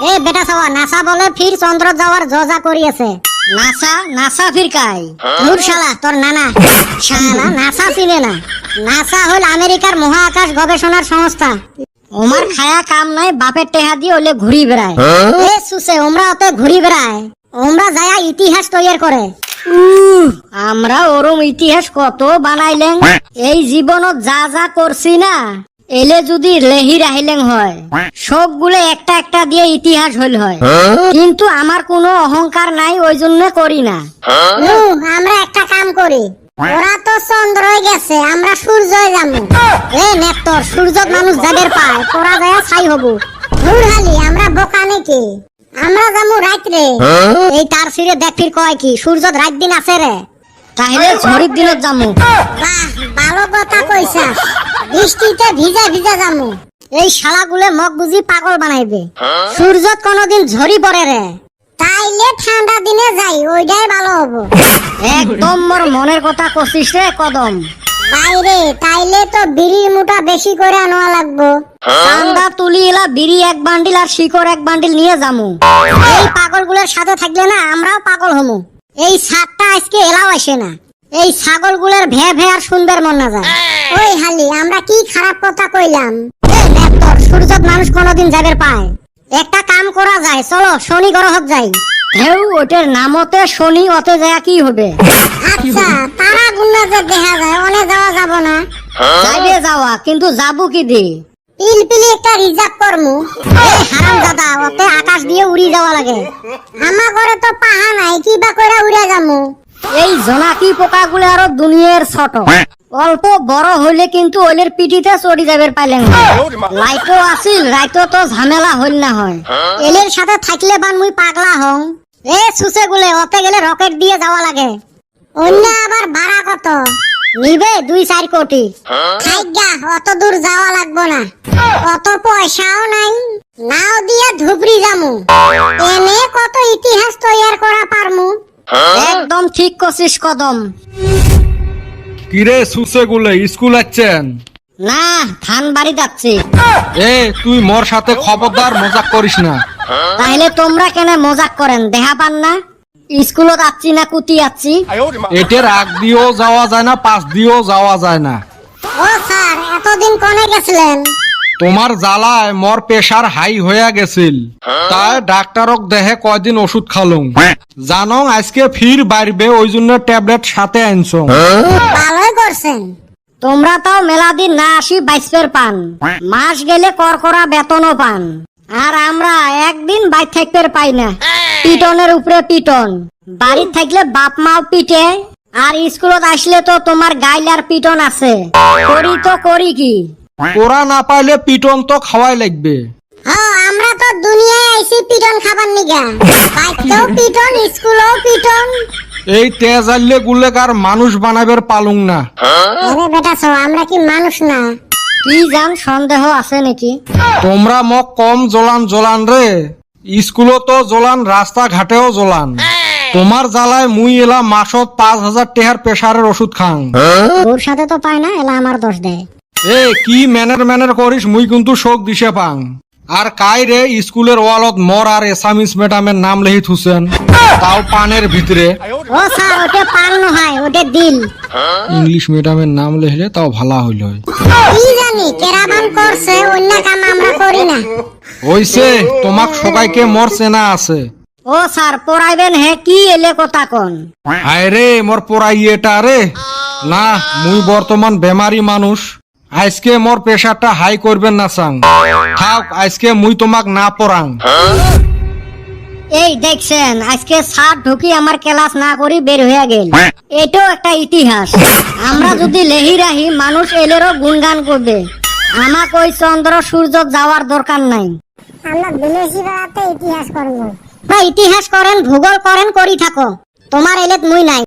এ বেটা সওয়া নাসা বলে ফির চন্দ্র যাওয়ার জজা করিয়েছে। নাসা নাসা ফির কাই তোর শালা তোর নানা শালা নাসা চিনে না। নাসা হল আমেরিকার মহাকাশ গবেষণার সংস্থা। ওমার খায়া কাম নাই বাপের টেহা দিয়ে ওলে ঘুরি বেড়ায়। এ সুসে ওমরা ওতে ঘুরি বেড়ায়, ওমরা যায়া ইতিহাস তৈরি করে। আমরা ওরম ইতিহাস কত বানাইলেন, এই জীবনত যা যা করছি না এলে যদি লেহি রাহিলেন হয় সবগুলো একটা একটা দিয়ে ইতিহাস হইল হয়। কিন্তু আমার কোনো অহংকার নাই, ওই জন্য করি না। আমরা একটা কাম করি, ওরা তো চন্দ্রই গেছে, আমরা সূর্যই যাবো। এ নেত্তর সূর্য মানুষ যাদের পায় তোরা যায় ছাই হবো। হুড়হালি আমরা বোকা নাকি, আমরা যাবো রাত্রে। এই তার সিরে দেখির কয় কি সূর্য রাত দিন আছে রে, তাহলে ঝড়ির দিনত যাবো। বাহ ভালো কথা কইছাস, বৃষ্টিতে ভিজা ভিজা যাবো। এই শালাগুলো মগ বুঝি পাগল বানাইবে, সূর্যত কোনদিন ঝরি পড়ে রে। তাইলে ঠান্ডা দিনে যাই, ওইটাই ভালো হবো। একদম মোর মনের কথা কছিস রে কদম। বাইরে তাইলে তো বিড়ির মুঠা বেশি করে আনোয়া লাগবো। চান্দা তুলি এলা বিড়ি এক বান্ডিল আর শিকড় এক বান্ডিল নিয়ে যামু। এই পাগলগুলোর সাথে থাকলে না আমরাও পাগল হমু। এই সাতটা আজকে এলাও আসে না, এই ছাগলগুলোর ভে ভে আর শুনবার মন না যায়। ওই হালি আমরা কি খারাপ কথা কইলাম। সূর্যত মানুষ কোনদিন যাবের পায়, একটা কাম করা যায়, চলো শনি গ্রহত যাই। হেউ ওটার নামতে শনি, অতে যায় কি হবে? আচ্ছা তারা গুন্না যে দেখা যায় অনে যাওয়া যাব না। যাইবে যাওয়া, কিন্তু যাবো কি দি? পিলপিলি একটা রিজার্ভ করমু। এই হারাম দাদা ওতে আকাশ দিয়ে উড়ি যাওয়া লাগে। আমার ঘরে তো পাহা নাই, কি বা কইরা উড়ে যামু। এই জোনাকি পোকাগুলো আরো দুনিয়ার ছোট, অল্প বড় হইলে কিন্তু ওলের পিঠিতে চড়ি যাবের পাইলেন। লাইটও আসিল, রাইতো তো ঝামেলা হইল না হয়। এলের সাথে থাকলে বান মুই পাগলা হং। এ সুসে গুলে ওতে গেলে রকেট দিয়ে যাওয়া লাগে। অন্য আবার ভাড়া কত নিবে? 2-4 কোটি। খাইগা অত দূর যাওয়া লাগবো না, অত পয়সাও নাই। নাও দিয়ে ধুবড়ি যামু, এনে কত ইতিহাস তৈরি করা পারমু। একদম ঠিক কছিস কদম। কিরে সুসে গুলে স্কুল আছেন না ধান বাড়ি যাচ্ছি। এ তুই মোর সাথে খবরদার মজাক করিস না। তাহলে তোমরা কেন মজাক করেন, দেখা পান না স্কুলত যাচ্ছি না কুতি যাচ্ছি? এটার আগ দিয়েও যাওয়া যায় না, পাশ দিয়েও যাওয়া যায় না। ও স্যার এতদিন কোনে গেছিলেন? তোমার জ্বালায় মোর প্রেসার হাই হয়ে গেছিল, তাই ডাক্তারক দেহে কয়দিন ওষুধ খালুম। জানো আজকে ফির বাড়বে, ওই জন্য ট্যাবলেট সাথে আনছো। ভালোই করছেন। তোমরা তাও মেলা দিন না আসি বাইসপের পান, মাস গেলে করকরা বেতনও পান। আর আমরা একদিন বাইর থাকতে পাই না, পিটনের উপরে পিটন। বাড়ির থাকলে বাপ মাও পিটে, আর স্কুলত আসলে তো তোমার গাইলার পিটন আছে। করি তো করি কি? ওরা না পাইলে পিটন তো খাওয়াই লাগবে। আমরা তো দুনিয়ায় আইছি পিটন খাবার নিগা, বাইতেও পিটন স্কুলেও পিটন। এই তেজ আনলে গুলেকার মানুষ বানাবের পালুং না। আরে বেটা সো আমরা কি মানুষ না? কি জান সন্দেহ আছে নাকি? তোমরা মোক কম জ্বলান রে, স্কুলও তো জ্বলান, রাস্তা ঘাটেও জ্বলান। তোমার জ্বালায় মুই এলা মাসত 5,000 টাকার প্রেসারের ওষুধ খাং। ওর সাথে তো পায় না, এলা আমার দোষ দেয়। এ কি ম্যানের করিস, মুই কিন্তু শোক দিশে পাং। আর কাই রে স্কুলের ওয়ালত মর আর এসামিস ম্যাডামের নাম লেহি থুসেন, তাও পানের ভিতরে। ও স্যার ওটা পান নয়, ওটা দিল। ইংলিশ ম্যাডামের নাম লেখলে তাও ভালো হইল। কি জানি কেরাবান করছে, অন্য কাম আমরা করি না। হইছে তোমাক সবাইকে মোর চেনা আছে। ও স্যার পড়াইবেন হে কি এলে কথা কোন? হায় রে মোর পড়াই এটা রে না, মুই বর্তমান বেমারি মানুষ। আজকে মোর প্রেসারটা হাই করবেন না চাং, থাক আজকে মুই তোমাক না পড়াং। এই দেখছেন আজকে স্যার ঢুকি আমার ক্লাস না করি বের হয়ে গেল। এটাও একটা ইতিহাস। আমরা যদি লেহি রাহি মানুষ এলেরও গুণগান করবে। আমাক ওই চন্দ্র সূর্য যাওয়ার দরকার নাই। আমরা বিলেসি বেড়াতে ইতিহাস করবো। ইতিহাস করেন, ভূগোল করেন, করি থাকো, তোমার এলেত মুই নাই।